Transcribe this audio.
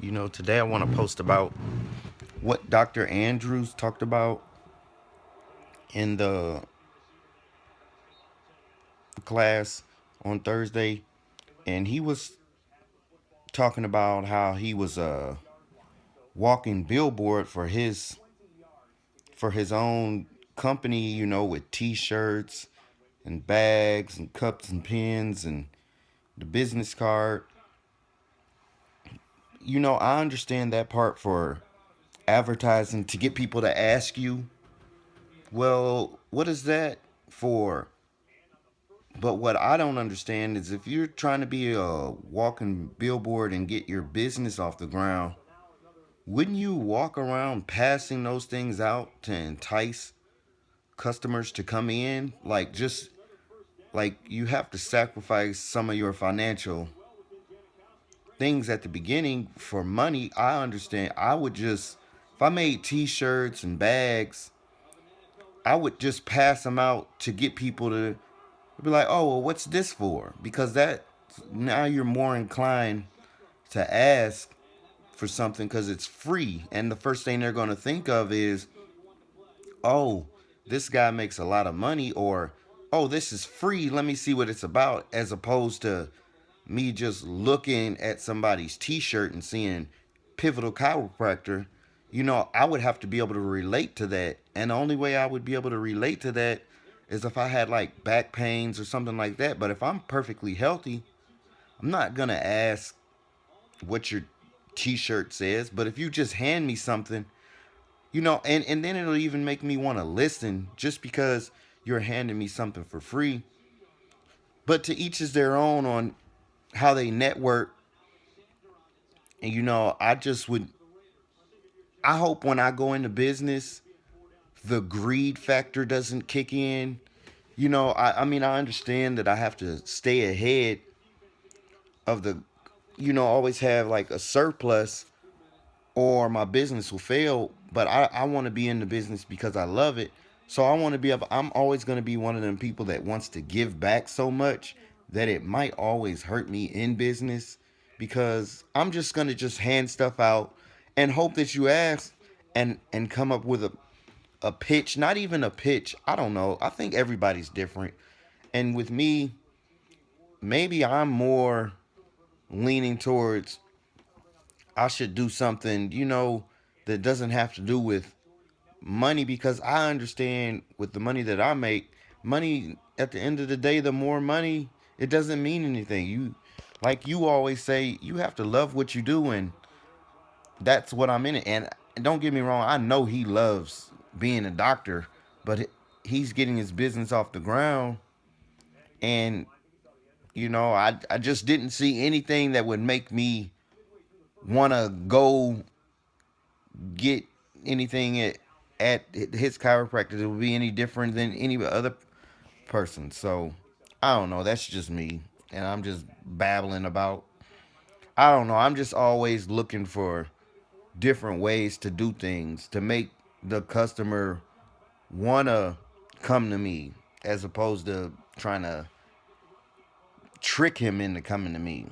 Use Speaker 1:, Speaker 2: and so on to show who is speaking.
Speaker 1: Today I want to post about what Dr. Andrews talked about in the class on Thursday. And he was talking about how he was a walking billboard for his own company, with t-shirts and bags and cups and pens and the business card. I understand that part for advertising to get people to ask you, well, what is that for? But what I don't understand is if you're trying to be a walking billboard and get your business off the ground, wouldn't you walk around passing those things out to entice customers to come in? Like you have to sacrifice some of your financial things at the beginning for money. I understand. If I made t-shirts and bags, I would just pass them out to get people to be like, oh, well, what's this for? Because that now you're more inclined to ask for something because it's free. And the first thing they're going to think of is, oh, this guy makes a lot of money, or, oh, this is free. Let me see what it's about, as opposed to me just looking at somebody's t shirt and seeing Pivotal Chiropractor. I would have to be able to relate to that. And the only way I would be able to relate to that is if I had like back pains or something like that. But if I'm perfectly healthy, I'm not going to ask what your t shirt says. But if you just hand me something, and then it'll even make me want to listen just because you're handing me something for free. But to each is their own on how they network. And I hope when I go into business, the greed factor doesn't kick in. I mean, I understand that I have to stay ahead of always have like a surplus or my business will fail. But I want to be in the business because I love it. So I want to be able, I'm always going to be one of them people that wants to give back so much that it might always hurt me in business because I'm just going to just hand stuff out and hope that you ask and come up with a pitch, not even a pitch. I don't know. I think everybody's different. And with me, maybe I'm more leaning towards I should do something, that doesn't have to do with money because I understand with the money that I make, money at the end of the day, the more money, it doesn't mean anything. Like you always say, you have to love what you do, and that's what I'm in it. And don't get me wrong, I know he loves being a doctor, but he's getting his business off the ground, and I just didn't see anything that would make me want to go get anything at his chiropractor that would be any different than any other person. So I don't know. That's just me, and I'm just babbling about. I don't know. I'm just always looking for different ways to do things to make the customer wanna come to me, as opposed to trying to trick him into coming to me.